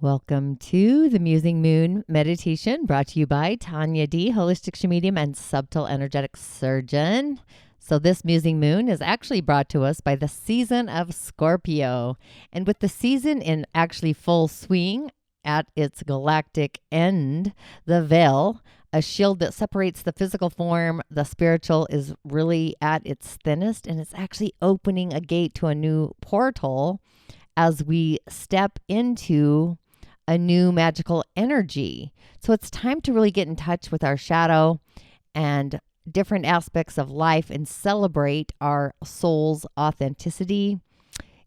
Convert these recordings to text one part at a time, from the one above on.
Welcome to the Musing Moon meditation brought to you by Tonya Dee, Holistic Shaman Medium and Subtle Energetic Surgeon. So this Musing Moon is actually brought to us by the season of Scorpio. And with the season in actually full swing at its galactic end, the veil, a shield that separates the physical form, the spiritual, is really at its thinnest, and it's actually opening a gate to a new portal as we step into a new magical energy. So it's time to really get in touch with our shadow and different aspects of life and celebrate our soul's authenticity.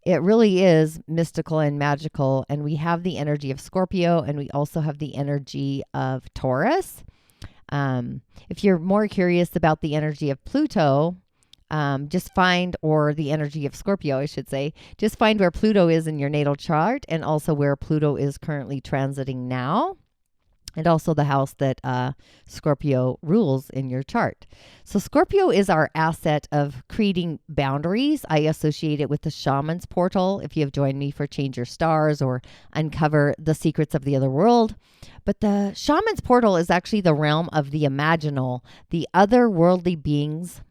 It really is mystical and magical, and we have the energy of Scorpio, and we also have the energy of Taurus. If you're more curious about the energy of Pluto, just find, or the energy of Scorpio, I should say, just find where Pluto is in your natal chart and also where Pluto is currently transiting now, and also the house that Scorpio rules in your chart. So Scorpio is our asset of creating boundaries. I associate it with the shaman's portal. If you have joined me for Change Your Stars or Uncover the Secrets of the Other World. But the shaman's portal is actually the realm of the imaginal, the otherworldly beings.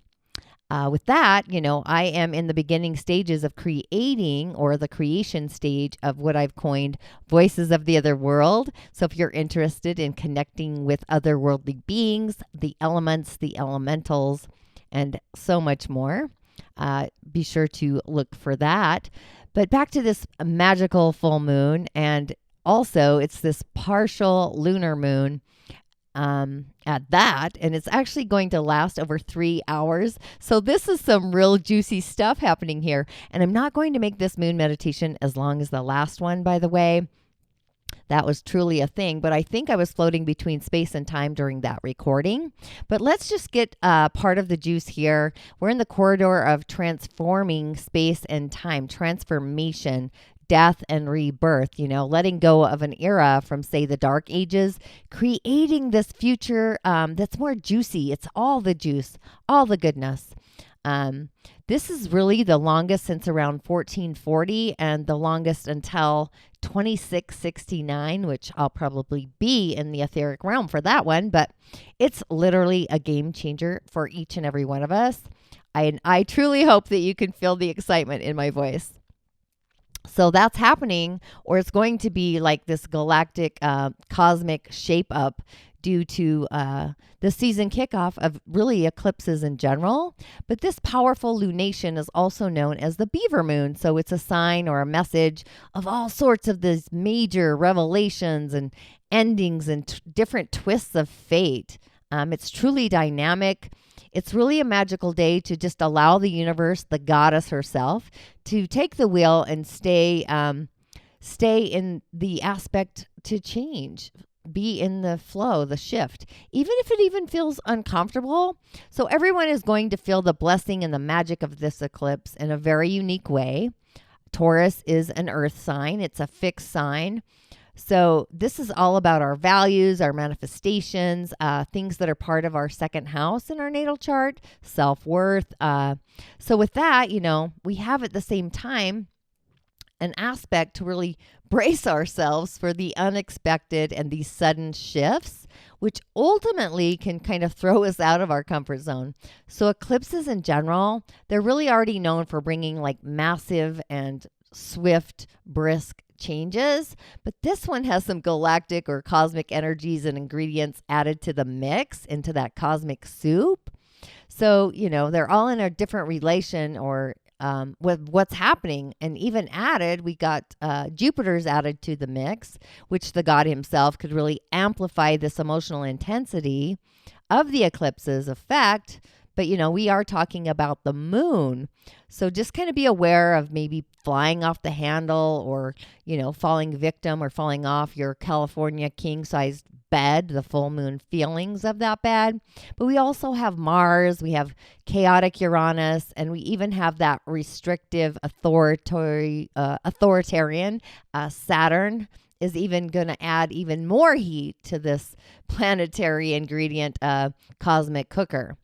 With that, I am in the beginning stages of creating, or the creation stage of what I've coined voices of the other world. So if you're interested in connecting with otherworldly beings, the elements, the elementals, and so much more, be sure to look for that. But back to this magical full moon, and also it's this partial lunar moon at that, and it's actually going to last over 3 hours. So this is some real juicy stuff happening here. And I'm not going to make this moon meditation as long as the last one, by the way. That was truly a thing, but I think I was floating between space and time during that recording. But let's just get part of the juice here. We're in the corridor of transforming space and time, transformation, death and rebirth, letting go of an era from, say, the dark ages, creating this future that's more juicy. It's all the juice, all the goodness. This is really the longest since around 1440 and the longest until 2669, which I'll probably be in the etheric realm for that one. But it's literally a game changer for each and every one of us. I truly hope that you can feel the excitement in my voice. So that's happening, or it's going to be like this galactic cosmic shape up due to the season kickoff of really eclipses in general. But this powerful lunation is also known as the Beaver moon. So it's a sign or a message of all sorts of these major revelations and endings and different twists of fate. It's truly dynamic. It's really a magical day to just allow the universe, the goddess herself, to take the wheel and stay in the aspect to change, be in the flow, the shift, even if it even feels uncomfortable. So everyone is going to feel the blessing and the magic of this eclipse in a very unique way. Taurus is an earth sign. It's a fixed sign. So this is all about our values, our manifestations, things that are part of our second house in our natal chart, self-worth. So with that, we have at the same time an aspect to really brace ourselves for the unexpected and these sudden shifts, which ultimately can kind of throw us out of our comfort zone. So eclipses in general, they're really already known for bringing like massive and swift, brisk changes, but this one has some galactic or cosmic energies and ingredients added to the mix into that cosmic soup. So, they're all in a different relation or with what's happening. And even added, we got Jupiter's added to the mix, which the god himself could really amplify this emotional intensity of the eclipse's effect. But, we are talking about the moon. So just kind of be aware of maybe flying off the handle or, falling victim or falling off your California king-sized bed, the full moon feelings of that bed. But we also have Mars, we have chaotic Uranus, and we even have that restrictive authoritarian Saturn is even going to add even more heat to this planetary ingredient cosmic cooker.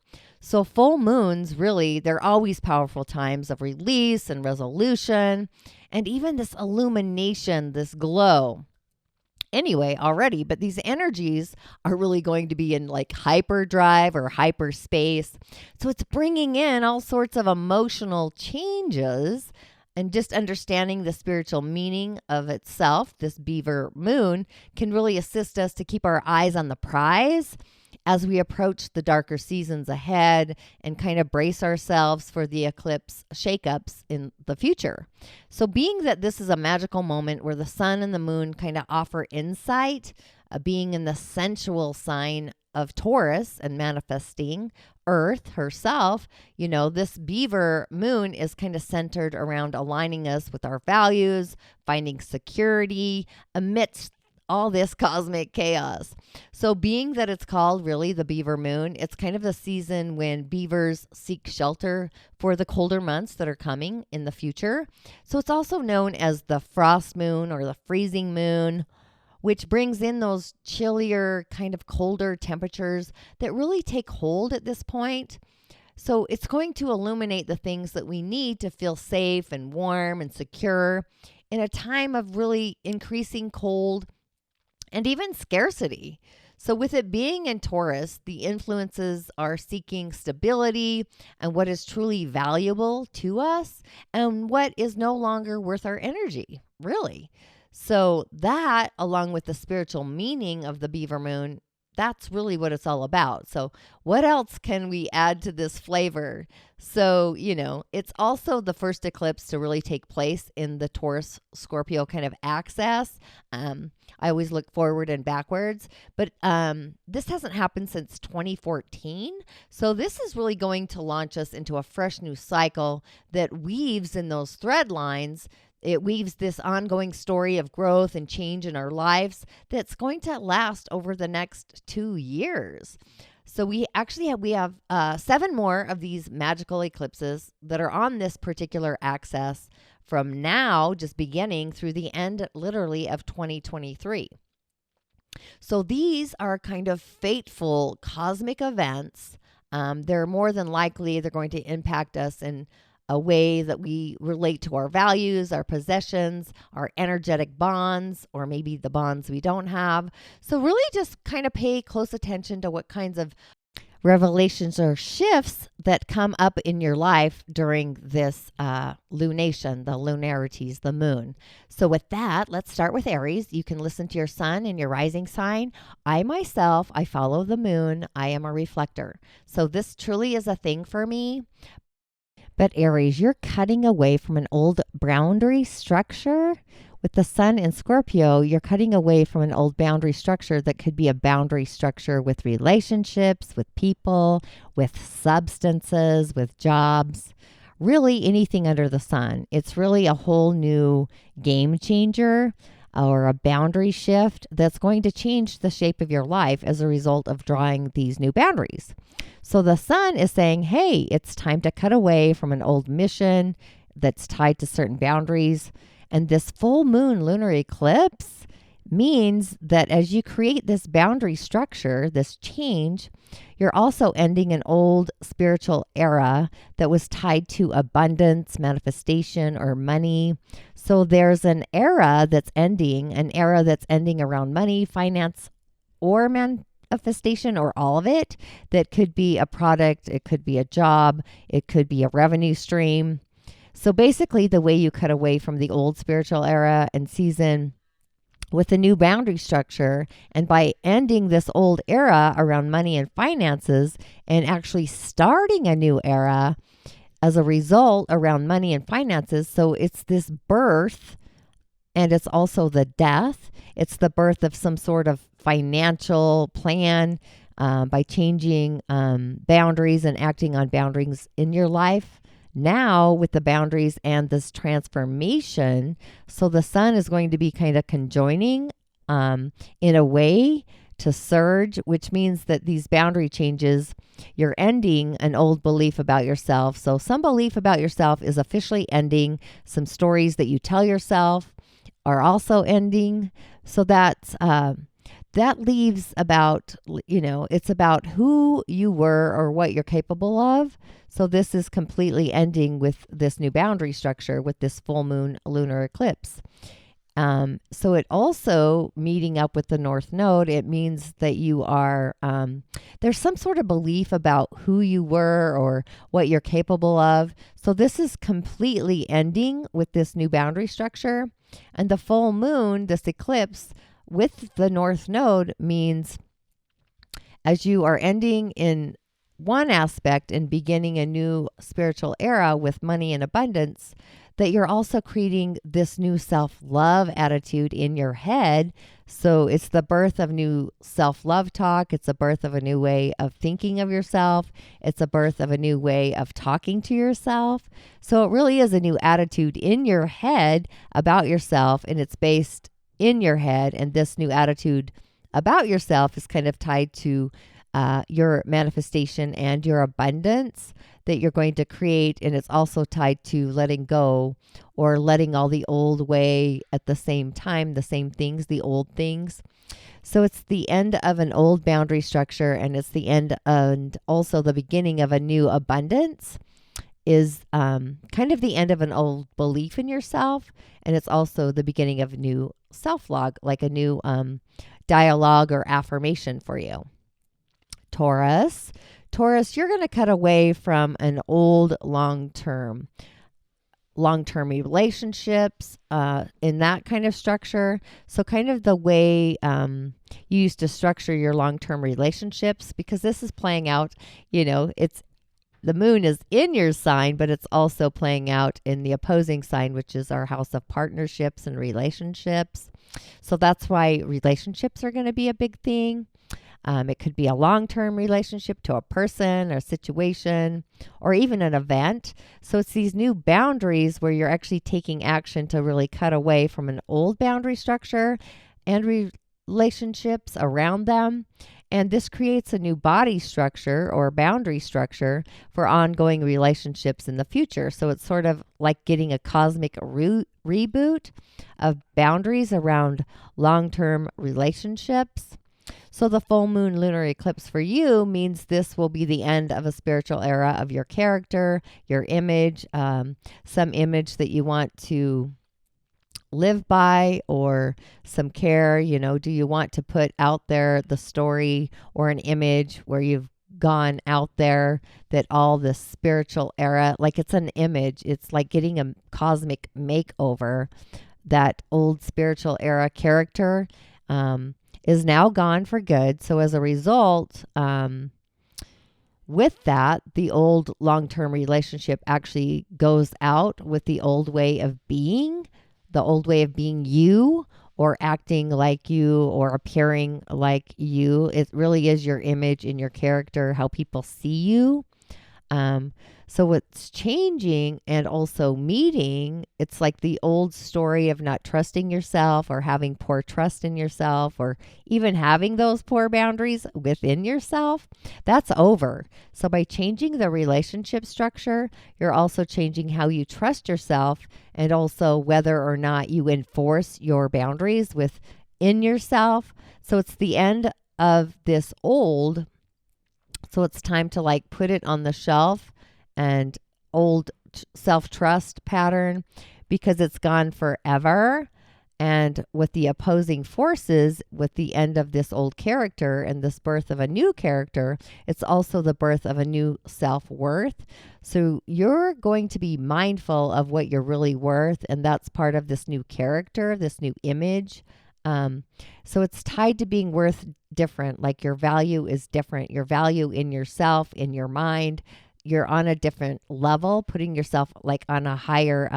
So full moons, really, they're always powerful times of release and resolution, and even this illumination, this glow. anyway already, but these energies are really going to be in like hyperdrive or hyperspace. So it's bringing in all sorts of emotional changes, and just understanding the spiritual meaning of itself. This Beaver moon can really assist us to keep our eyes on the prize as we approach the darker seasons ahead and kind of brace ourselves for the eclipse shakeups in the future. So being that this is a magical moment where the sun and the moon kind of offer insight, being in the sensual sign of Taurus and manifesting Earth herself, this Beaver moon is kind of centered around aligning us with our values, finding security amidst all this cosmic chaos. So being that it's called really the Beaver moon, it's kind of the season when beavers seek shelter for the colder months that are coming in the future. So it's also known as the frost moon or the freezing moon, which brings in those chillier, kind of colder temperatures that really take hold at this point. So it's going to illuminate the things that we need to feel safe and warm and secure in a time of really increasing cold and even scarcity. So with it being in Taurus, the influences are seeking stability and what is truly valuable to us and what is no longer worth our energy, really. So that, along with the spiritual meaning of the Beaver moon, that's really what it's all about. So what else can we add to this flavor? So, it's also the first eclipse to really take place in the Taurus Scorpio kind of axis. I always look forward and backwards, but this hasn't happened since 2014. So this is really going to launch us into a fresh new cycle that weaves in those thread lines. It weaves this ongoing story of growth and change in our lives that's going to last over the next 2 years. So we have 7 more of these magical eclipses that are on this particular axis from now, just beginning through the end, literally, of 2023. So these are kind of fateful cosmic events. They're more than likely, they're going to impact us in a way that we relate to our values, our possessions, our energetic bonds, or maybe the bonds we don't have. So really just kind of pay close attention to what kinds of revelations or shifts that come up in your life during this lunation, the lunarities, the moon. So with that, let's start with Aries. You can listen to your sun and your rising sign. I follow the moon. I am a reflector. So this truly is a thing for me. But Aries, you're cutting away from an old boundary structure. With the sun in Scorpio, you're cutting away from an old boundary structure that could be a boundary structure with relationships, with people, with substances, with jobs, really anything under the sun. It's really a whole new game changer or a boundary shift that's going to change the shape of your life as a result of drawing these new boundaries. So the sun is saying, hey, it's time to cut away from an old mission that's tied to certain boundaries. And this full moon lunar eclipse means that as you create this boundary structure, this change, you're also ending an old spiritual era that was tied to abundance, manifestation, or money. So there's an era that's ending around money, finance, or manifestation, or all of it. That could be a product, it could be a job, it could be a revenue stream. So basically, the way you cut away from the old spiritual era and season with a new boundary structure, and by ending this old era around money and finances and actually starting a new era as a result around money and finances. So it's this birth, and it's also the death. It's the birth of some sort of financial plan by changing boundaries and acting on boundaries in your life. Now with the boundaries and this transformation, so the sun is going to be kind of conjoining in a way to surge, which means that these boundary changes, you're ending an old belief about yourself. So some belief about yourself is officially ending. Some stories that you tell yourself are also ending. So that's that leaves about, it's about who you were or what you're capable of. So this is completely ending with this new boundary structure with this full moon lunar eclipse. So it also, meeting up with the North Node, it means that you are, there's some sort of belief about who you were or what you're capable of. So this is completely ending with this new boundary structure. And the full moon, this eclipse with the North Node, means as you are ending in one aspect and beginning a new spiritual era with money and abundance, that you're also creating this new self-love attitude in your head. So it's the birth of new self-love talk. It's a birth of a new way of thinking of yourself. It's a birth of a new way of talking to yourself. So it really is a new attitude in your head about yourself, and it's based in your head. And this new attitude about yourself is kind of tied to your manifestation and your abundance that you're going to create. And it's also tied to letting go or letting all the old way at the same time, the same things, the old things. So it's the end of an old boundary structure, and it's the end and also the beginning of a new abundance. Is kind of the end of an old belief in yourself. And it's also the beginning of a new self-log, like a new dialogue or affirmation for you. Taurus, you're going to cut away from an old long-term relationships in that kind of structure. So kind of the way you used to structure your long-term relationships, because this is playing out, it's the moon is in your sign, but it's also playing out in the opposing sign, which is our house of partnerships and relationships. So that's why relationships are going to be a big thing. It could be a long-term relationship to a person or a situation or even an event. So it's these new boundaries where you're actually taking action to really cut away from an old boundary structure and relationships around them. And this creates a new body structure or boundary structure for ongoing relationships in the future. So it's sort of like getting a cosmic reboot of boundaries around long-term relationships. So the full moon lunar eclipse for you means this will be the end of a spiritual era of your character, your image, some image that you want to live by, or some care. Do you want to put out there the story or an image where you've gone out there that all this spiritual era, like it's an image, it's like getting a cosmic makeover. That old spiritual era character is now gone for good. So as a result, with that, the old long-term relationship actually goes out with the old way of being, the old way of being you, or acting like you, or appearing like you. It really is your image and your character, how people see you. So what's changing and also meeting, it's like the old story of not trusting yourself or having poor trust in yourself, or even having those poor boundaries within yourself. That's over. So by changing the relationship structure, you're also changing how you trust yourself, and also whether or not you enforce your boundaries within yourself. So it's the end of this old. So it's time to put it on the shelf and old self-trust pattern, because it's gone forever. And with the opposing forces, with the end of this old character and this birth of a new character, it's also the birth of a new self-worth. So you're going to be mindful of what you're really worth. And that's part of this new character, this new image. So it's tied to being worth different. Like your value is different. Your value in yourself, in your mind, you're on a different level, putting yourself on a higher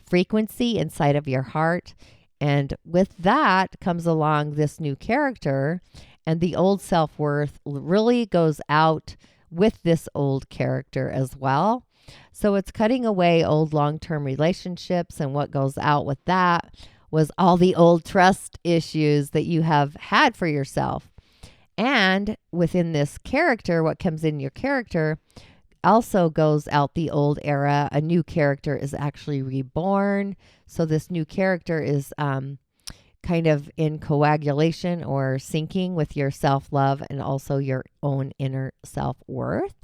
frequency inside of your heart. And with that comes along this new character, and the old self-worth really goes out with this old character as well. So it's cutting away old long-term relationships, and what goes out with that was all the old trust issues that you have had for yourself. And within this character, what comes in your character also goes out the old era. A new character is actually reborn. So this new character is kind of in coagulation or syncing with your self-love and also your own inner self-worth.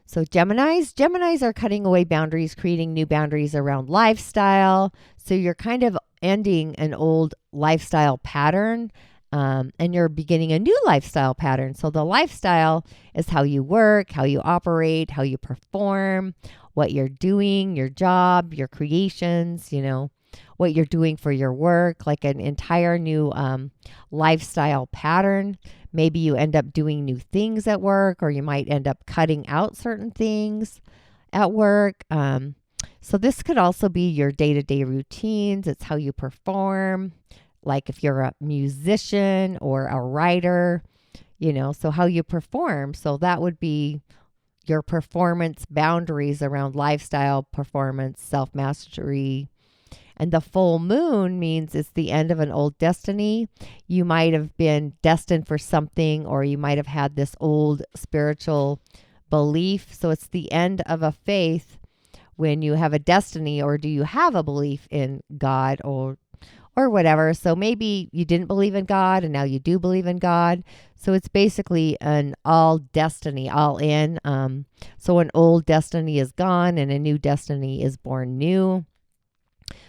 So Geminis are cutting away boundaries, creating new boundaries around lifestyle. So you're kind of ending an old lifestyle pattern, and you're beginning a new lifestyle pattern. So the lifestyle is how you work, how you operate, how you perform, what you're doing, your job, your creations, what you're doing for your work, like an entire new lifestyle pattern. Maybe you end up doing new things at work, or you might end up cutting out certain things at work. So this could also be your day-to-day routines. It's how you perform, like if you're a musician or a writer, so how you perform. So that would be your performance boundaries around lifestyle, performance, self-mastery. And the full moon means it's the end of an old destiny. You might have been destined for something, or you might have had this old spiritual belief. So it's the end of a faith when you have a destiny, or do you have a belief in God or whatever. So maybe you didn't believe in God and now you do believe in God. So it's basically an all destiny, all in. So an old destiny is gone and a new destiny is born new.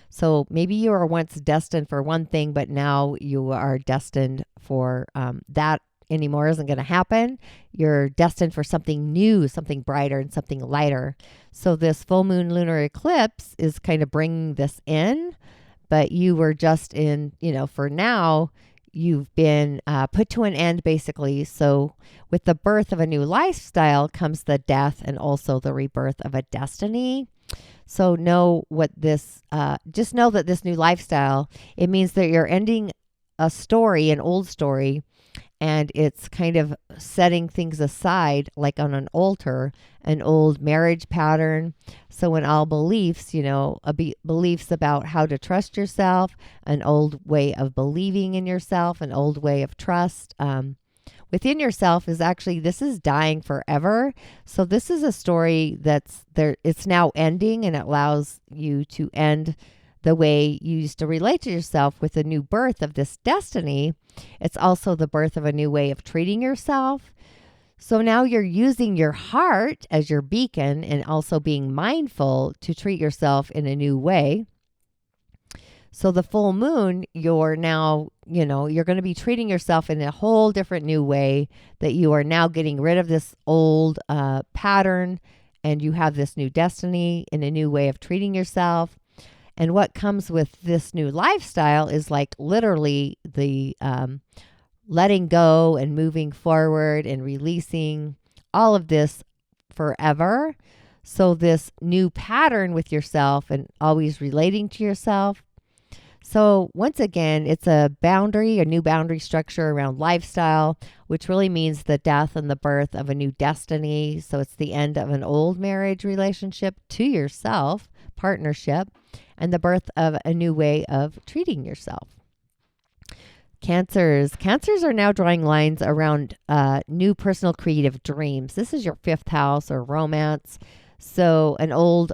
So maybe you were once destined for one thing, but now you are destined for that anymore isn't going to happen. You're destined for something new, something brighter, and something lighter. So this full moon lunar eclipse is kind of bringing this in, but you were just in, for now, you've been put to an end, basically. So with the birth of a new lifestyle comes the death and also the rebirth of a destiny. So just know that this new lifestyle, it means that you're ending a story, an old story, and it's kind of setting things aside, like on an altar, an old marriage pattern. So in all beliefs, beliefs about how to trust yourself, an old way of believing in yourself, an old way of trust within yourself is actually, this is dying forever. So this is a story that's there. It's now ending, and it allows you to end the way you used to relate to yourself with a new birth of this destiny. It's also the birth of a new way of treating yourself. So now you're using your heart as your beacon and also being mindful to treat yourself in a new way. So the full moon, you're now, you're going to be treating yourself in a whole different new way, that you are now getting rid of this old pattern, and you have this new destiny in a new way of treating yourself. And what comes with this new lifestyle is like literally the letting go and moving forward and releasing all of this forever. So this new pattern with yourself and always relating to yourself. So once again, it's a new boundary structure around lifestyle, which really means the death and the birth of a new destiny. So it's the end of an old marriage relationship to yourself, partnership, and the birth of a new way of treating yourself. Cancers are now drawing lines around new personal creative dreams. This is your fifth house, or romance. So an old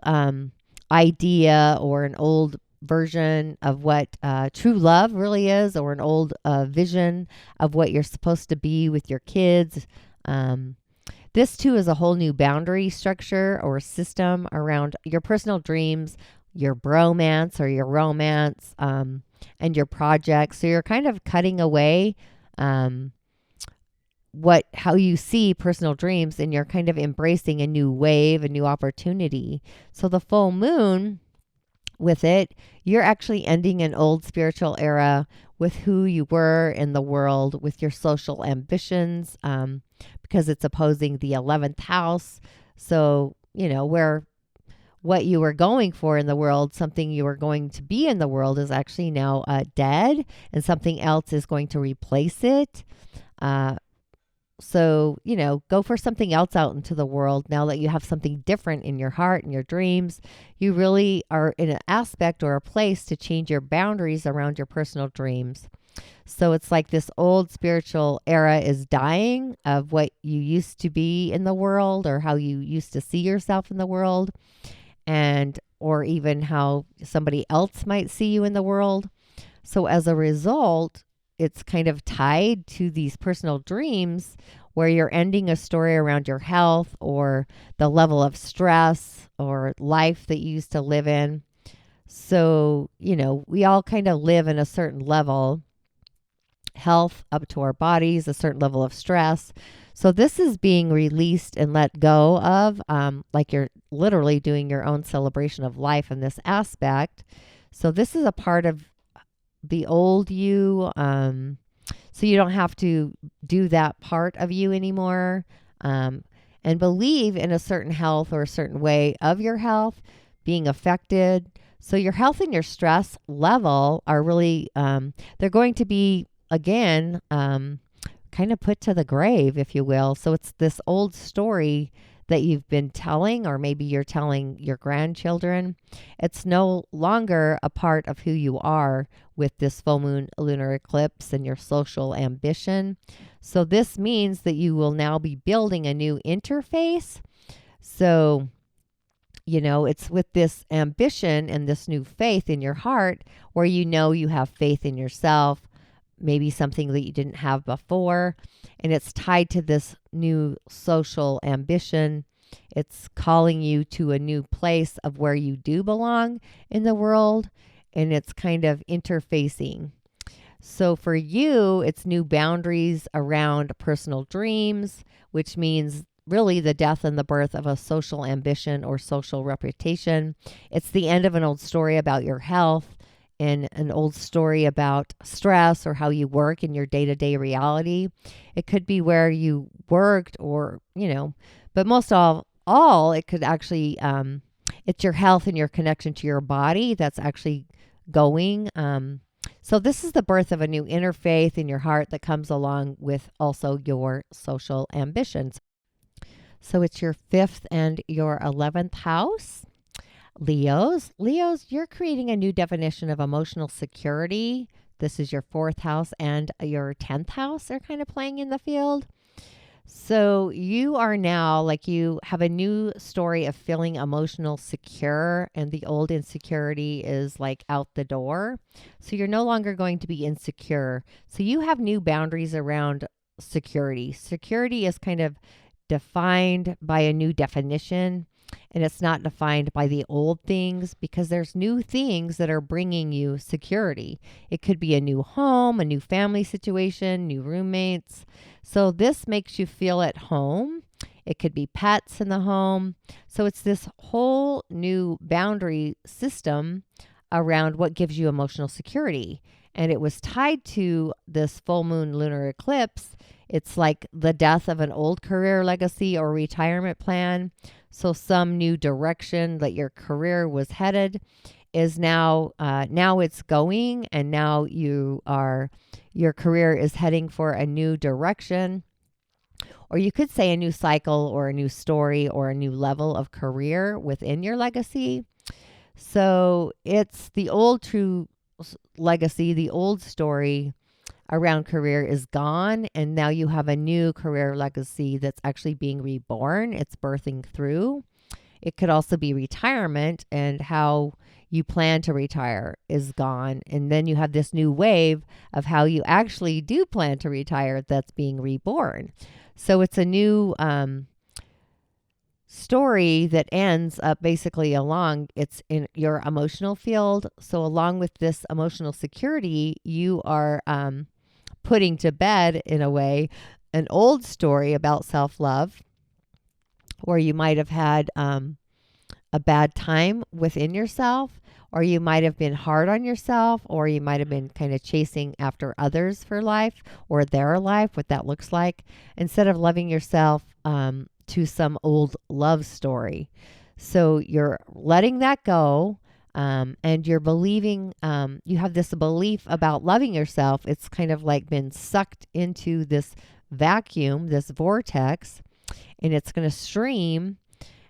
idea or an old version of what true love really is, or an old vision of what you're supposed to be with your kids. This too is a whole new boundary structure or system around your personal dreams, your bromance or your romance, and your projects. So you're kind of cutting away how you see personal dreams, and you're kind of embracing a new wave, a new opportunity. So the full moon, with it, you're actually ending an old spiritual era with who you were in the world, with your social ambitions, because it's opposing the 11th house. So, where what you were going for in the world, something you were going to be in the world, is actually now dead, and something else is going to replace it. So, go for something else out into the world. Now that you have something different in your heart and your dreams, you really are in an aspect or a place to change your boundaries around your personal dreams. So it's like this old spiritual era is dying of what you used to be in the world, or how you used to see yourself in the world, or even how somebody else might see you in the world. So as a result, it's kind of tied to these personal dreams where you're ending a story around your health or the level of stress or life that you used to live in. So, we all kind of live in a certain level, health up to our bodies, a certain level of stress. So this is being released and let go of, like you're literally doing your own celebration of life in this aspect. So this is a part of the old you. So you don't have to do that part of you anymore, and believe in a certain health or a certain way of your health being affected. So your health and your stress level are really, they're going to be, again, kind of put to the grave, if you will. So it's this old story that you've been telling, or maybe you're telling your grandchildren. It's no longer a part of who you are with this full moon lunar eclipse and your social ambition. So this means that you will now be building a new interface. So, it's with this ambition and this new faith in your heart where you have faith in yourself, maybe something that you didn't have before, and it's tied to this new social ambition. It's calling you to a new place of where you do belong in the world, and it's kind of interfacing. So for you, it's new boundaries around personal dreams, which means really the death and the birth of a social ambition or social reputation. It's the end of an old story about your health and an old story about stress or how you work in your day-to-day reality. It could be where you worked or, but most of all, it could actually, it's your health and your connection to your body that's actually going. So this is the birth of a new interfaith in your heart that comes along with also your social ambitions. So it's your 5th and your 11th house. Leos, you're creating a new definition of emotional security. This is your 4th house and your 10th house. They're kind of playing in the field. So you are now, you have a new story of feeling emotional secure, and the old insecurity is out the door. So you're no longer going to be insecure. So you have new boundaries around security. Security is kind of defined by a new definition, and it's not defined by the old things, because there's new things that are bringing you security. It could be a new home, a new family situation, new roommates. So this makes you feel at home. It could be pets in the home. So it's this whole new boundary system around what gives you emotional security. And it was tied to this full moon lunar eclipse. It's like the death of an old career legacy or retirement plan. So some new direction that your career was headed is now it's going, and now your career is heading for a new direction. Or you could say a new cycle or a new story or a new level of career within your legacy. So it's the old true legacy, the old story around career is gone, and now you have a new career legacy that's actually being reborn. It's birthing through. It could also be retirement, and how you plan to retire is gone. And then you have this new wave of how you actually do plan to retire that's being reborn. So it's a new story that ends up basically it's in your emotional field. So along with this emotional security, you are putting to bed, in a way, an old story about self-love, where you might have had a bad time within yourself, or you might have been hard on yourself, or you might have been kind of chasing after others for life or their life, what that looks like, instead of loving yourself to some old love story. So you're letting that go. And you're believing, you have this belief about loving yourself. It's kind of like been sucked into this vacuum, this vortex, and it's going to stream.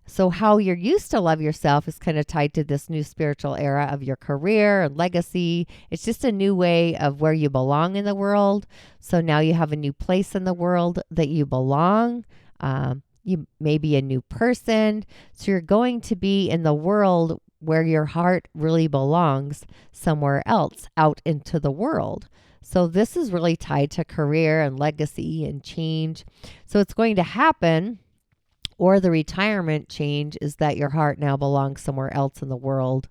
So how you're used to love yourself is kind of tied to this new spiritual era of your career and legacy. It's just a new way of where you belong in the world. So now you have a new place in the world that you belong. You may be a new person. So you're going to be in the world where your heart really belongs, somewhere else, out into the world. So this is really tied to career and legacy and change. So it's going to happen, or the retirement change is that your heart now belongs somewhere else in the world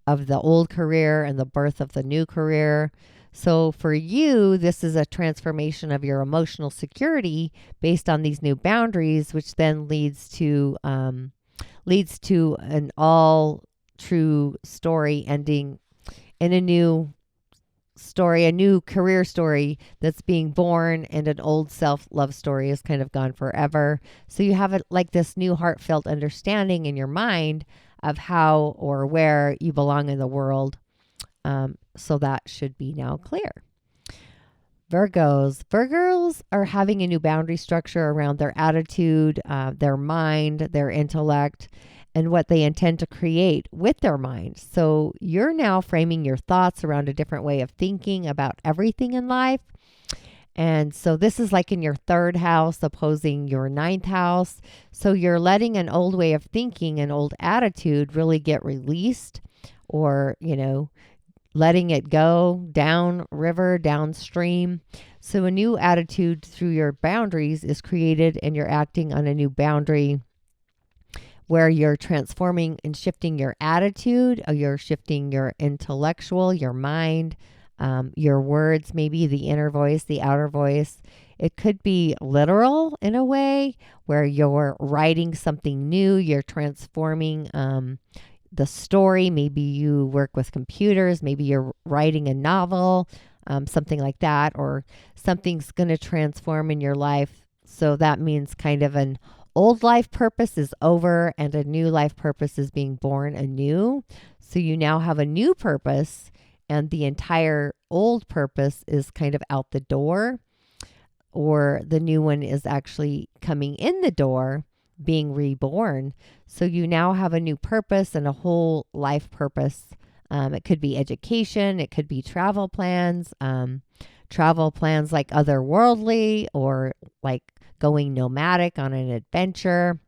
of the old career and the birth of the new career. So for you, this is a transformation of your emotional security based on these new boundaries, which then leads to an all true story ending in a new story, a new career story that's being born, and an old self-love story is kind of gone forever. So you have like this new heartfelt understanding in your mind of how or where you belong in the world. So that should be now clear. Virgos are having a new boundary structure around their attitude, their mind, their intellect, and what they intend to create with their mind. So you're now framing your thoughts around a different way of thinking about everything in life. And so this is like in your third house opposing your ninth house. So you're letting an old way of thinking, an old attitude really get released, or, letting it go down river, downstream. So a new attitude through your boundaries is created, and you're acting on a new boundary where you're transforming and shifting your attitude, or you're shifting your intellectual, your mind, your words, maybe the inner voice, the outer voice. It could be literal in a way where you're writing something new, you're transforming the story. Maybe you work with computers, maybe you're writing a novel, something like that, or something's going to transform in your life. So that means kind of an old life purpose is over and a new life purpose is being born anew. So you now have a new purpose, and the entire old purpose is kind of out the door, or the new one is actually coming in the door, being reborn. So you now have a new purpose and a whole life purpose. It could be education. It could be travel plans like otherworldly, or like going nomadic on an adventure.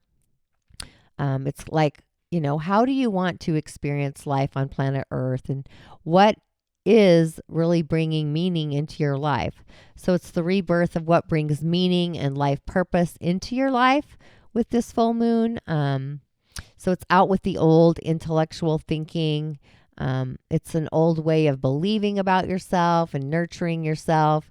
It's like, how do you want to experience life on planet Earth, and what is really bringing meaning into your life? So it's the rebirth of what brings meaning and life purpose into your life with this full moon. So it's out with the old intellectual thinking. It's an old way of believing about yourself and nurturing yourself.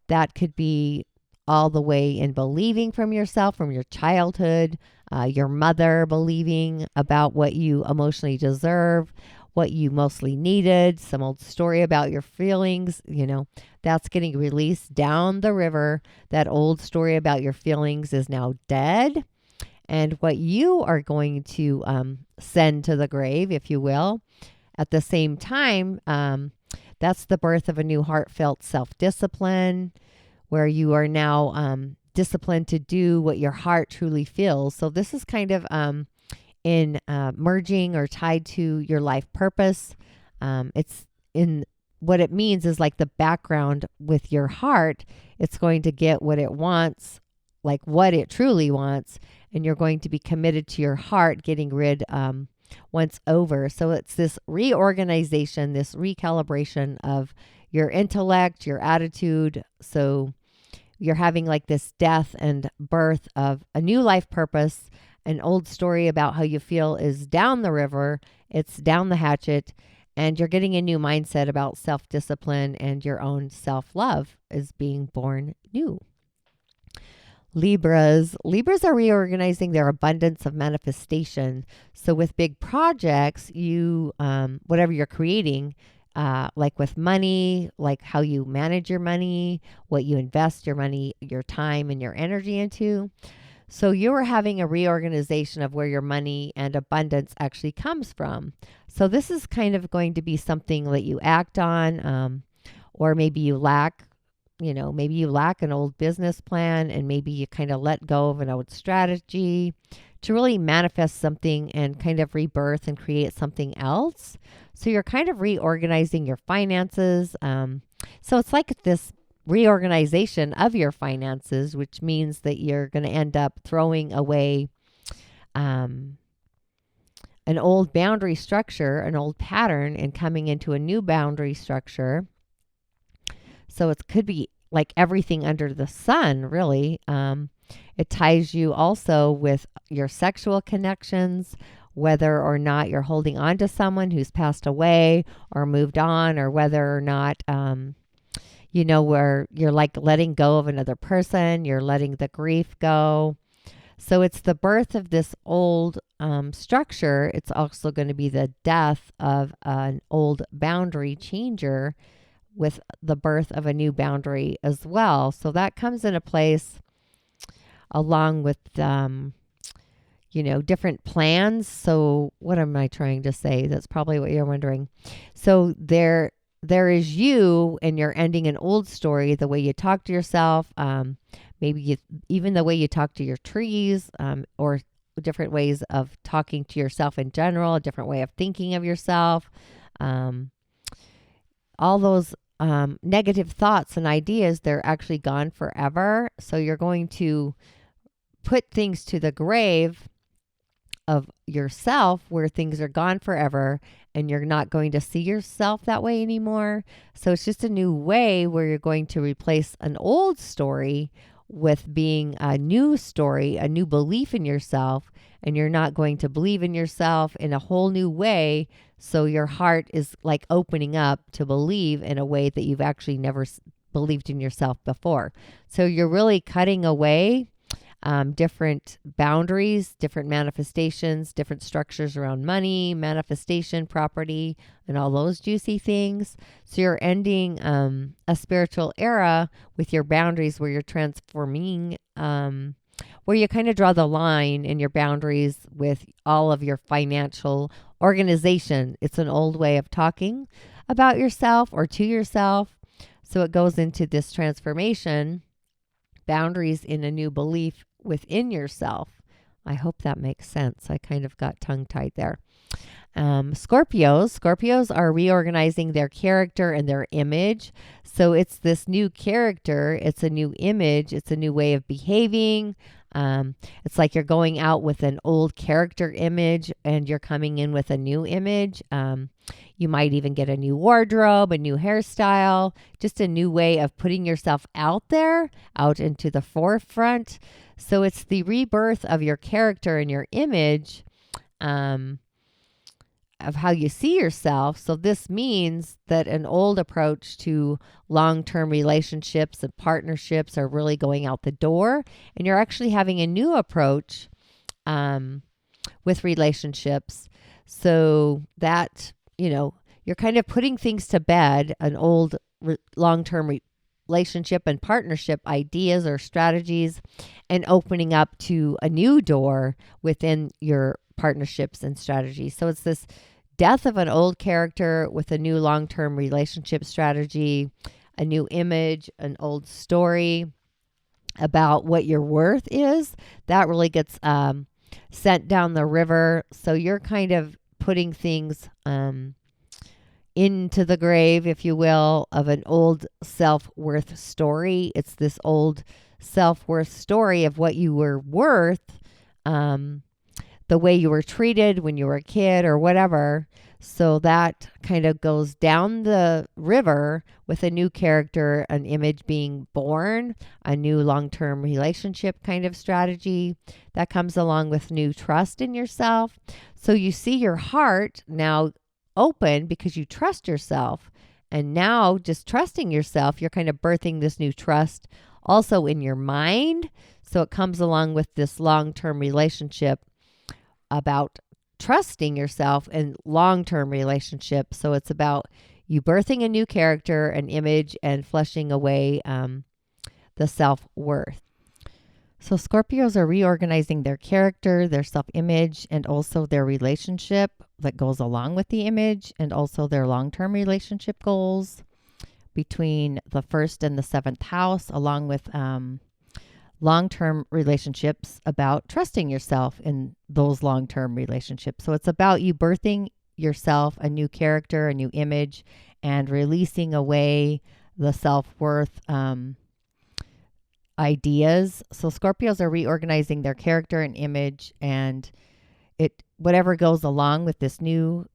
That could be all the way in believing from yourself, from your childhood, your mother believing about what you emotionally deserve, what you mostly needed, some old story about your feelings, that's getting released down the river. That old story about your feelings is now dead. And what you are going to send to the grave, if you will, at the same time, that's the birth of a new heartfelt self-discipline, where you are now disciplined to do what your heart truly feels. So this is kind of in merging or tied to your life purpose. It's in what it means is like the background with your heart. It's going to get what it wants, like what it truly wants, and you're going to be committed to your heart getting rid once over. So it's this reorganization, this recalibration of your intellect, your attitude. So you're having like this death and birth of a new life purpose. An old story about how you feel is down the river. It's down the hatchet. And you're getting a new mindset about self-discipline, and your own self-love is being born new. Libras are reorganizing their abundance of manifestation. So with big projects, you, whatever you're creating, like with money, like how you manage your money, what you invest your money, your time, and your energy into. So you are having a reorganization of where your money and abundance actually comes from. So this is kind of going to be something that you act on, or maybe you lack, maybe you lack an old business plan, and maybe you kind of let go of an old strategy to really manifest something and kind of rebirth and create something else. So you're kind of reorganizing your finances. So it's like this reorganization of your finances, which means that you're going to end up throwing away an old boundary structure, an old pattern, and coming into a new boundary structure. So it could be like everything under the sun, really. It ties you also with your sexual connections, whether or not you're holding on to someone who's passed away or moved on, or whether or not, where you're like letting go of another person, you're letting the grief go. So it's the birth of this old structure. It's also going to be the death of an old boundary changer with the birth of a new boundary as well. So that comes into place along with, different plans. So what am I trying to say? That's probably what you're wondering. So there is you, and you're ending an old story, the way you talk to yourself, maybe even the way you talk to your trees, or different ways of talking to yourself in general, a different way of thinking of yourself. All those negative thoughts and ideas, they're actually gone forever. So you're going to put things to the grave of yourself where things are gone forever, and you're not going to see yourself that way anymore. So it's just a new way where you're going to replace an old story with being a new story, a new belief in yourself, and you're not going to believe in yourself in a whole new way. So your heart is like opening up to believe in a way that you've actually never believed in yourself before. So you're really cutting away different boundaries, different manifestations, different structures around money, manifestation, property, and all those juicy things. So you're ending a spiritual era with your boundaries, where you're transforming, where you kind of draw the line in your boundaries with all of your financial organization. It's an old way of talking about yourself or to yourself. So it goes into this transformation, boundaries in a new belief within yourself. I hope that makes sense. I kind of got tongue-tied there. Scorpios are reorganizing their character and their image. So it's this new character. It's a new image. It's a new way of behaving. It's like you're going out with an old character image and you're coming in with a new image. You might even get a new wardrobe, a new hairstyle, just a new way of putting yourself out there, out into the forefront. So it's the rebirth of your character and your image, of how you see yourself. So this means that an old approach to long-term relationships and partnerships are really going out the door, and you're actually having a new approach with relationships. So that, you're kind of putting things to bed, an old long-term relationship and partnership ideas or strategies, and opening up to a new door within your partnerships and strategies. So it's this death of an old character with a new long-term relationship strategy, a new image, an old story about what your worth is. That really gets sent down the river. So you're kind of putting things into the grave, if you will, of an old self-worth story. It's this old self-worth story of what you were worth, the way you were treated when you were a kid or whatever. So that kind of goes down the river with a new character, an image being born, a new long-term relationship kind of strategy that comes along with new trust in yourself. So you see your heart now open because you trust yourself. And now just trusting yourself, you're kind of birthing this new trust also in your mind. So it comes along with this long-term relationship about trusting yourself in long-term relationships. So it's about you birthing a new character, an image, and fleshing away the self-worth. So Scorpios are reorganizing their character, their self-image, and also their relationship that goes along with the image, and also their long-term relationship goals between the 1st and the 7th house, along with long-term relationships, about trusting yourself in those long-term relationships. So it's about you birthing yourself, a new character, a new image, and releasing away the self-worth ideas. So Scorpios are reorganizing their character and image, and whatever goes along with this new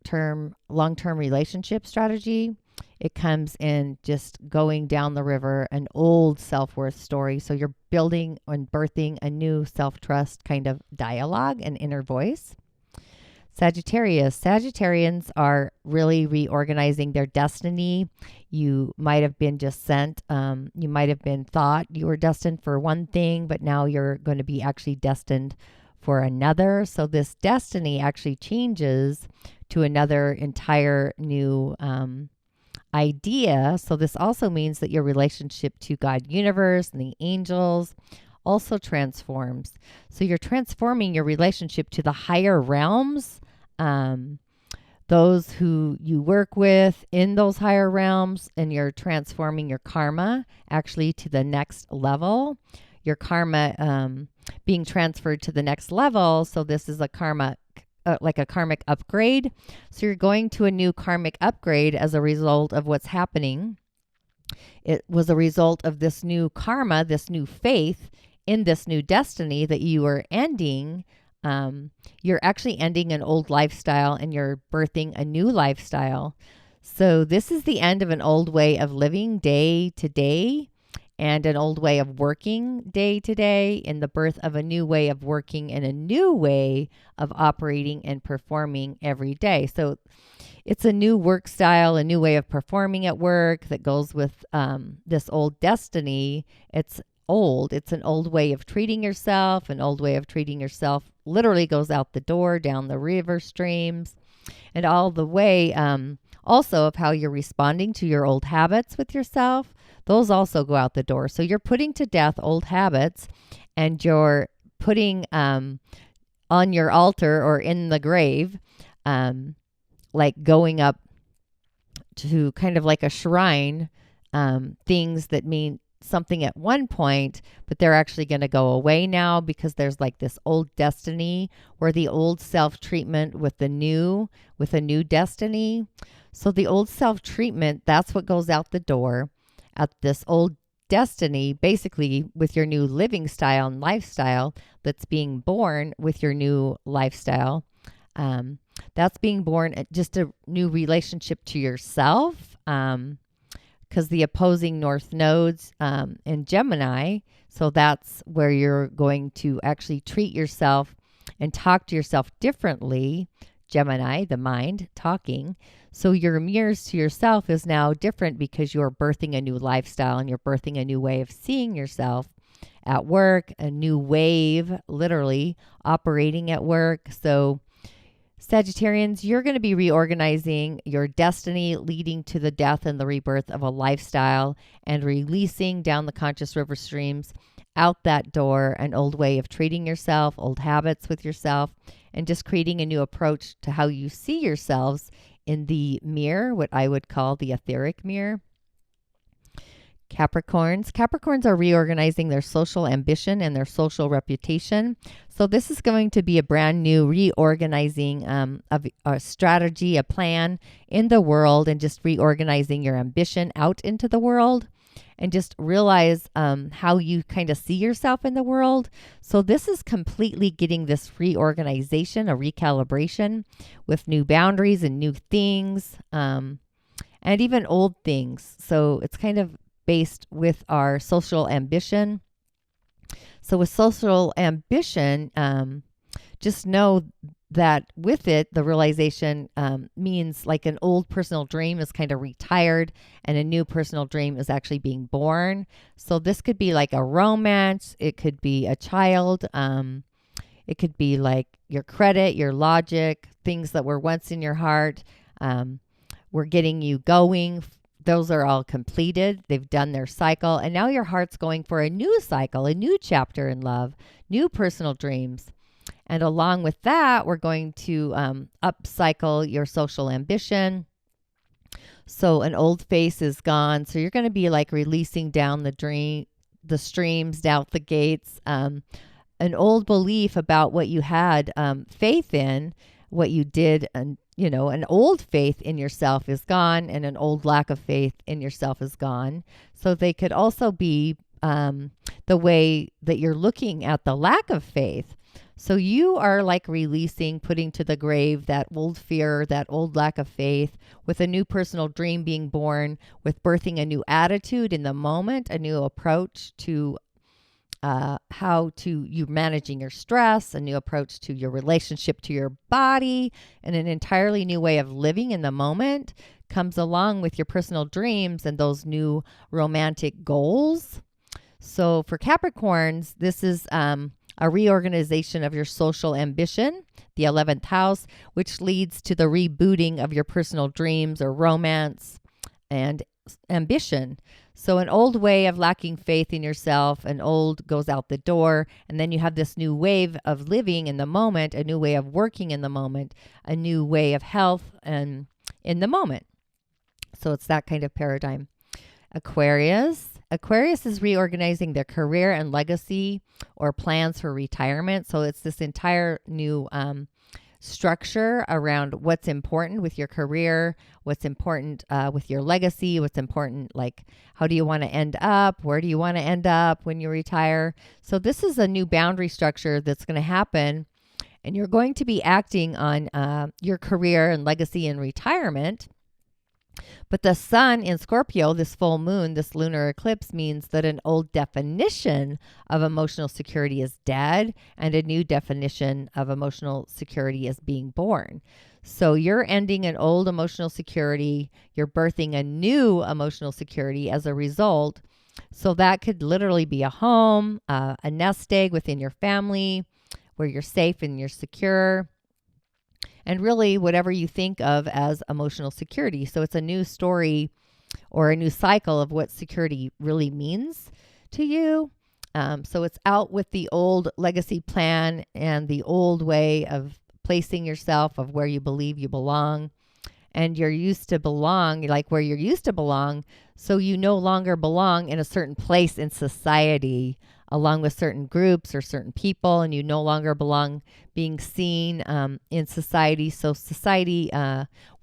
long-term relationship strategy, It comes in just going down the river, an old self-worth story. So you're building and birthing a new self-trust kind of dialogue and inner voice. Sagittarius. Sagittarians are really reorganizing their destiny. You might have been just sent. You might have been thought you were destined for one thing, but now you're going to be actually destined for another. So this destiny actually changes to another entire new idea. So this also means that your relationship to God, universe, and the angels also transforms. So you're transforming your relationship to the higher realms, those who you work with in those higher realms, and you're transforming your karma actually to the next level. Your karma being transferred to the next level. So this is a karma, like a karmic upgrade. So you're going to a new karmic upgrade as a result of what's happening. It was a result of this new karma, this new faith in this new destiny that you are ending. You're actually ending an old lifestyle and you're birthing a new lifestyle. So this is the end of an old way of living day to day and an old way of working day to day, and the birth of a new way of working and a new way of operating and performing every day. So it's a new work style, a new way of performing at work that goes with this old destiny. It's old. It's an old way of treating yourself. An old way of treating yourself literally goes out the door, down the river streams, and all the way also of how you're responding to your old habits with yourself. Those also go out the door. So you're putting to death old habits, and you're putting on your altar or in the grave, like going up to kind of like a shrine, things that mean something at one point, but they're actually going to go away now because there's like this old destiny where the old self-treatment with a new destiny. So the old self-treatment, that's what goes out the door at this old destiny, basically with your new living style and lifestyle that's being born with your new lifestyle. That's being born at just a new relationship to yourself, because the opposing north nodes in Gemini, so that's where you're going to actually treat yourself and talk to yourself differently. Gemini, the mind, talking. So your mirrors to yourself is now different because you're birthing a new lifestyle and you're birthing a new way of seeing yourself at work, a new wave, literally operating at work. So Sagittarians, you're going to be reorganizing your destiny, leading to the death and the rebirth of a lifestyle and releasing down the conscious river streams out that door an old way of treating yourself, old habits with yourself, and just creating a new approach to how you see yourselves in the mirror, what I would call the etheric mirror. Capricorns are reorganizing their social ambition and their social reputation. So this is going to be a brand new reorganizing of a strategy, a plan in the world, and just reorganizing your ambition out into the world, and just realize how you kind of see yourself in the world. So this is completely getting this reorganization, a recalibration with new boundaries and new things, and even old things. So it's kind of based with our social ambition. So with social ambition, just know that with it, the realization means like an old personal dream is kind of retired and a new personal dream is actually being born. So this could be like a romance. It could be a child. It could be like your credit, your logic, things that were once in your heart. Were getting you going. Those are all completed. They've done their cycle. And now your heart's going for a new cycle, a new chapter in love, new personal dreams. And along with that, we're going to upcycle your social ambition. So an old face is gone. So you're going to be like releasing down the streams, down the gates, an old belief about what you had faith in, what you did, and an old faith in yourself is gone, and an old lack of faith in yourself is gone. So they could also be the way that you're looking at the lack of faith. So you are like releasing, putting to the grave that old fear, that old lack of faith, with a new personal dream being born, with birthing a new attitude in the moment, a new approach to how to you managing your stress, a new approach to your relationship to your body, and an entirely new way of living in the moment comes along with your personal dreams and those new romantic goals. So for Capricorns, this is a reorganization of your social ambition, the 11th house, which leads to the rebooting of your personal dreams or romance and ambition. So an old way of lacking faith in yourself, an old goes out the door, and then you have this new wave of living in the moment, a new way of working in the moment, a new way of health and in the moment. So it's that kind of paradigm. Aquarius is reorganizing their career and legacy or plans for retirement. So it's this entire new structure around what's important with your career, what's important with your legacy, what's important, like how do you want to end up, where do you want to end up when you retire. So this is a new boundary structure that's going to happen, and you're going to be acting on your career and legacy in retirement. But the sun in Scorpio, this full moon, this lunar eclipse, means that an old definition of emotional security is dead and a new definition of emotional security is being born. So you're ending an old emotional security, you're birthing a new emotional security as a result. So that could literally be a home, a nest egg within your family where you're safe and you're secure. And really whatever you think of as emotional security. So it's a new story or a new cycle of what security really means to you. So it's out with the old legacy plan and the old way of placing yourself, of where you believe you belong. And you're used to belong, like where you're used to belong. So you no longer belong in a certain place in society, along with certain groups or certain people, and you no longer belong being seen in society. So society,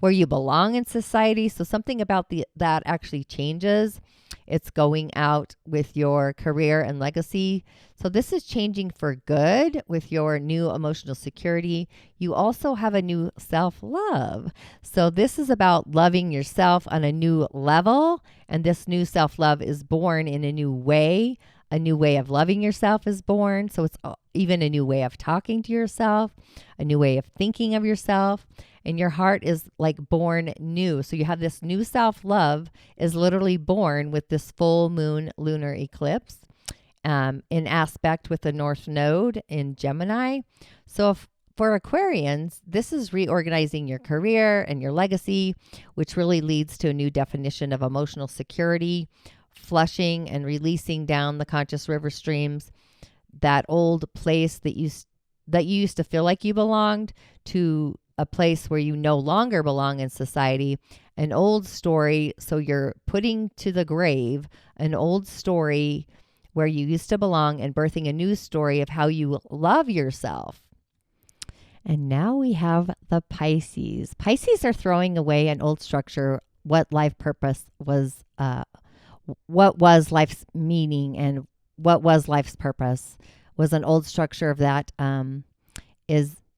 where you belong in society. So something about that actually changes. It's going out with your career and legacy. So this is changing for good with your new emotional security. You also have a new self-love. So this is about loving yourself on a new level. And this new self-love is born in a new way. A new way of loving yourself is born. So it's even a new way of talking to yourself, a new way of thinking of yourself. And your heart is like born new. So you have this new self-love is literally born with this full moon lunar eclipse in aspect with the North Node in Gemini. So for Aquarians, this is reorganizing your career and your legacy, which really leads to a new definition of emotional security, flushing and releasing down the conscious river streams, that old place that you used to feel like you belonged to a place where you no longer belong in society, an old story. So you're putting to the grave an old story where you used to belong and birthing a new story of how you love yourself. And now we have the Pisces. Pisces are throwing away an old structure, what life purpose was, what was life's meaning and what was life's purpose was an old structure of that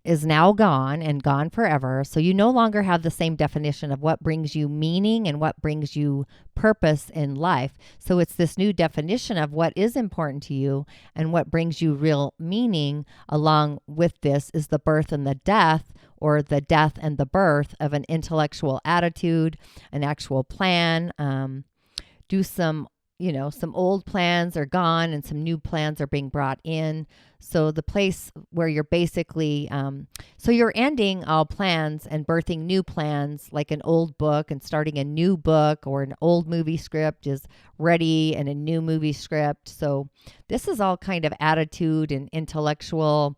is now gone and gone forever. So you no longer have the same definition of what brings you meaning and what brings you purpose in life. So it's this new definition of what is important to you and what brings you real meaning. Along with this is the birth and the death, or the death and the birth of an intellectual attitude, an actual plan. Some old plans are gone and some new plans are being brought in. So the place where you're basically, so you're ending all plans and birthing new plans, like an old book, and starting a new book, or an old movie script is ready and a new movie script. So this is all kind of attitude and intellectual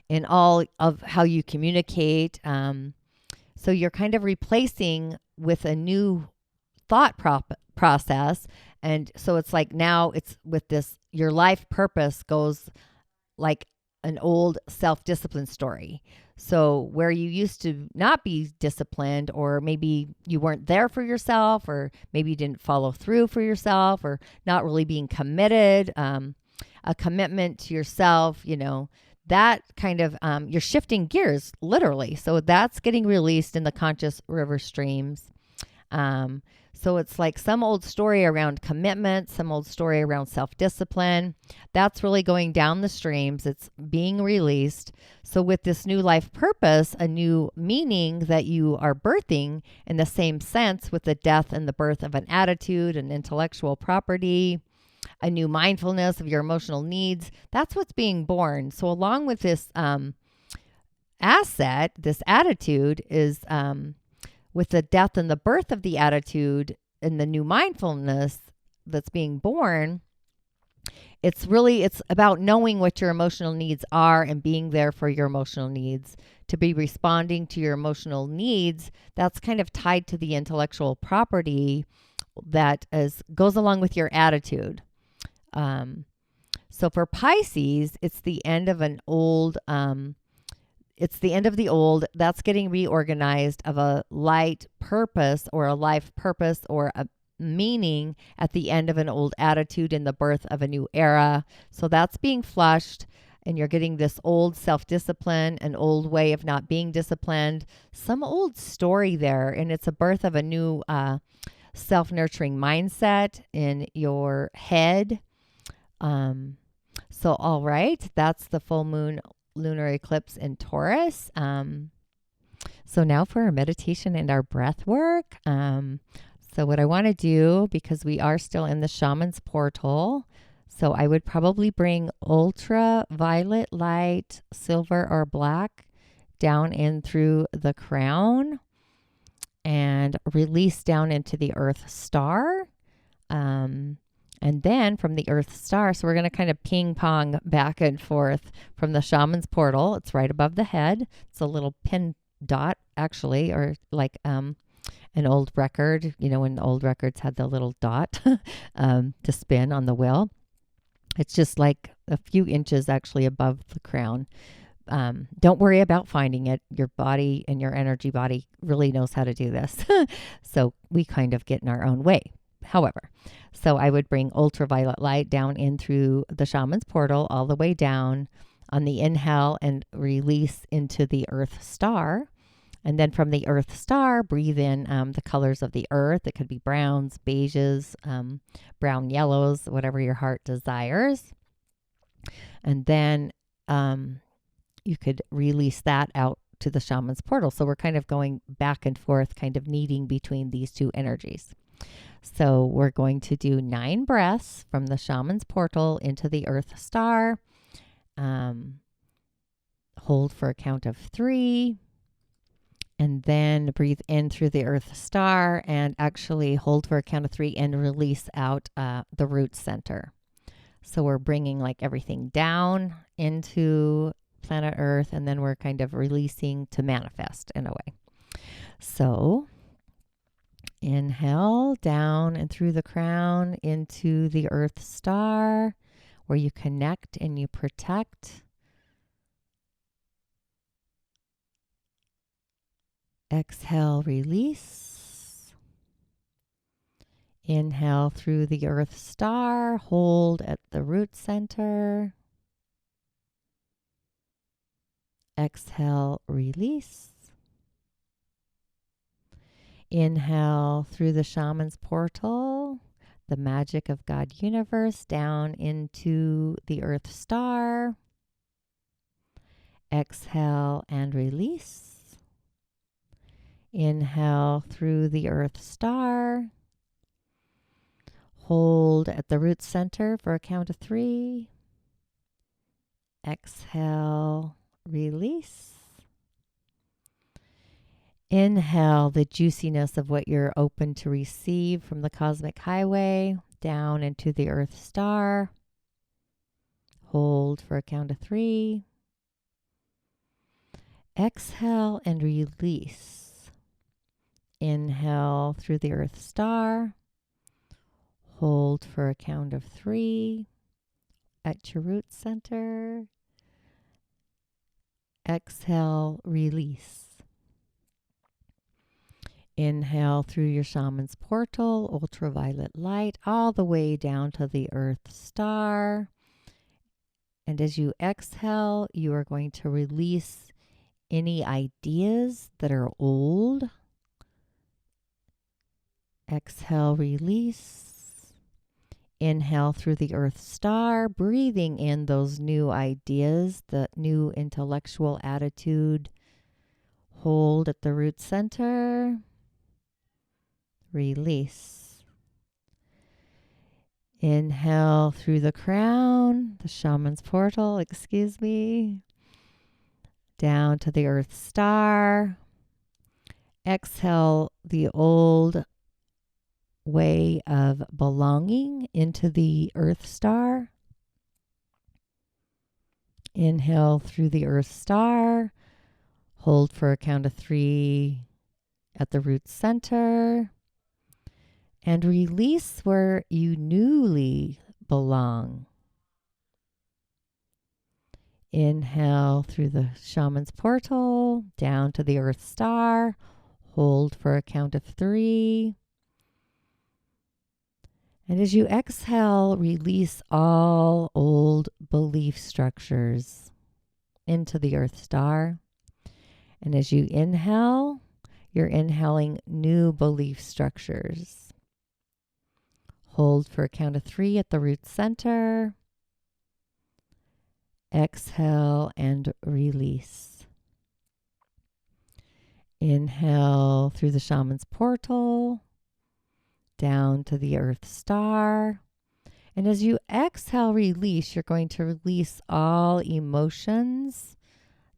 in all of how you communicate. So you're kind of replacing with a new thought process. And so it's like now it's with this, your life purpose goes like an old self-discipline story. So where you used to not be disciplined, or maybe you weren't there for yourself, or maybe you didn't follow through for yourself, or not really being committed, a commitment to yourself, that kind of, you're shifting gears literally. So that's getting released in the conscious river streams. So it's like some old story around commitment, some old story around self-discipline. That's really going down the streams. It's being released. So with this new life purpose, a new meaning that you are birthing in the same sense with the death and the birth of an attitude, an intellectual property, a new mindfulness of your emotional needs. That's what's being born. So along with this asset, this attitude is... with the death and the birth of the attitude and the new mindfulness that's being born, it's about knowing what your emotional needs are and being there for your emotional needs, to be responding to your emotional needs. That's kind of tied to the intellectual property that goes along with your attitude. So for Pisces, it's the end of an old, it's the end of the old. That's getting reorganized of a light purpose or a life purpose or a meaning at the end of an old attitude in the birth of a new era. So that's being flushed, and you're getting this old self-discipline, an old way of not being disciplined, some old story there. And it's a birth of a new self-nurturing mindset in your head. So, all right, that's the full moon lunar eclipse in Taurus. So now for our meditation and our breath work. So what I want to do, because we are still in the shaman's portal, so I would probably bring ultraviolet light, silver or black, down in through the crown and release down into the earth star. And then from the earth star, so we're going to kind of ping pong back and forth from the shaman's portal. It's right above the head. It's a little pin dot, actually, or like an old record, when the old records had the little dot to spin on the wheel. It's just like a few inches actually above the crown. Don't worry about finding it. Your body and your energy body really knows how to do this. So we kind of get in our own way. However, so I would bring ultraviolet light down in through the shaman's portal all the way down on the inhale and release into the earth star. And then from the earth star, breathe in the colors of the earth. It could be browns, beiges, brown yellows, whatever your heart desires. And then you could release that out to the shaman's portal. So we're kind of going back and forth, kind of kneading between these two energies. So we're going to do 9 breaths from the shaman's portal into the earth star. Hold for a count of 3. And then breathe in through the earth star and actually hold for a count of 3 and release out the root center. So we're bringing like everything down into planet Earth, and then we're kind of releasing to manifest in a way. So inhale down and through the crown into the earth star, where you connect and you protect. Exhale, release. Inhale through the earth star, hold at the root center. Exhale, release. Inhale through the shaman's portal, the magic of God universe, down into the earth star. Exhale and release. Inhale through the earth star. Hold at the root center for a count of 3. Exhale, release. Inhale the juiciness of what you're open to receive from the cosmic highway down into the earth star. Hold for a count of 3. Exhale and release. Inhale through the earth star. Hold for a count of 3 at your root center. Exhale, release. Inhale through your shaman's portal, ultraviolet light, all the way down to the earth star. And as you exhale, you are going to release any ideas that are old. Exhale, release. Inhale through the earth star, breathing in those new ideas, the new intellectual attitude. Hold at the root center. Release. Inhale through the crown, the shaman's portal, down to the earth star. Exhale the old way of belonging into the earth star. Inhale through the earth star. Hold for a count of 3 at the root center. And release where you newly belong. Inhale through the shaman's portal, down to the earth star. Hold for a count of 3. And as you exhale, release all old belief structures into the earth star. And as you inhale, you're inhaling new belief structures. Hold for a count of 3 at the root center. Exhale and release. Inhale through the shaman's portal, down to the earth star. And as you exhale, release, you're going to release all emotions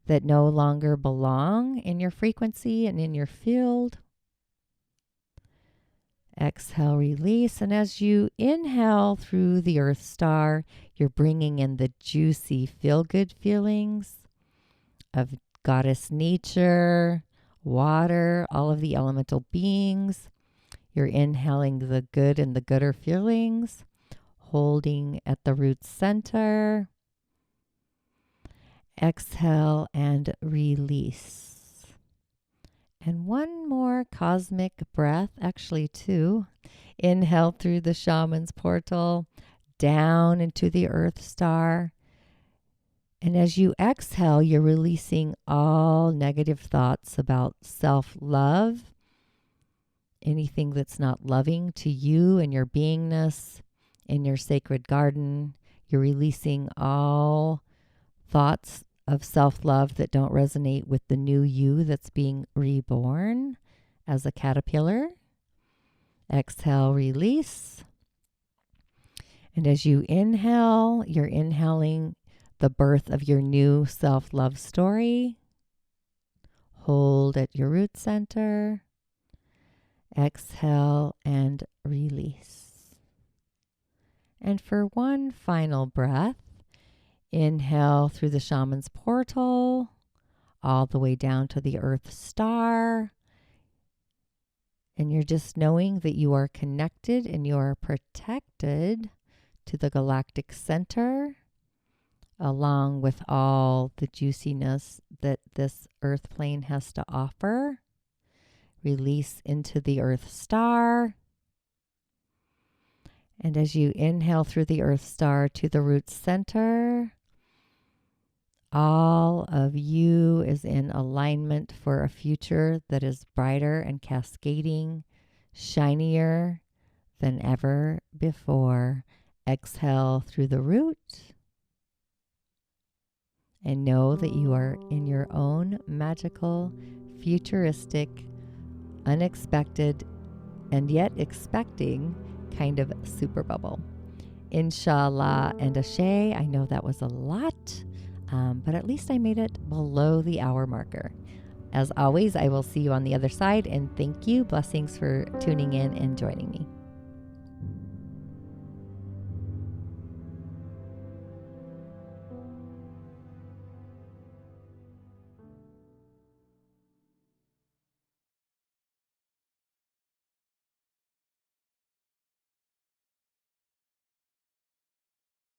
that no longer belong in your frequency and in your field. Exhale, release. And as you inhale through the earth star, you're bringing in the juicy feel-good feelings of goddess nature, water, all of the elemental beings. You're inhaling the good and the gooder feelings, holding at the root center. Exhale and release. And one more cosmic breath, actually 2. Inhale through the shaman's portal, down into the earth star. And as you exhale, you're releasing all negative thoughts about self-love, anything that's not loving to you and your beingness in your sacred garden. You're releasing all thoughts of self-love that don't resonate with the new you that's being reborn as a caterpillar. Exhale, release. And as you inhale, you're inhaling the birth of your new self-love story. Hold at your root center. Exhale and release. And for one final breath, inhale through the shaman's portal, all the way down to the earth star. And you're just knowing that you are connected and you are protected to the galactic center, along with all the juiciness that this earth plane has to offer. Release into the earth star. And as you inhale through the earth star to the root center, all of you is in alignment for a future that is brighter and cascading, shinier than ever before. Exhale through the root. And know that you are in your own magical, futuristic, unexpected, and yet expecting kind of super bubble. Inshallah and Ashe. I know that was a lot, but at least I made it below the hour marker. As always, I will see you on the other side, and thank you. Blessings for tuning in and joining me.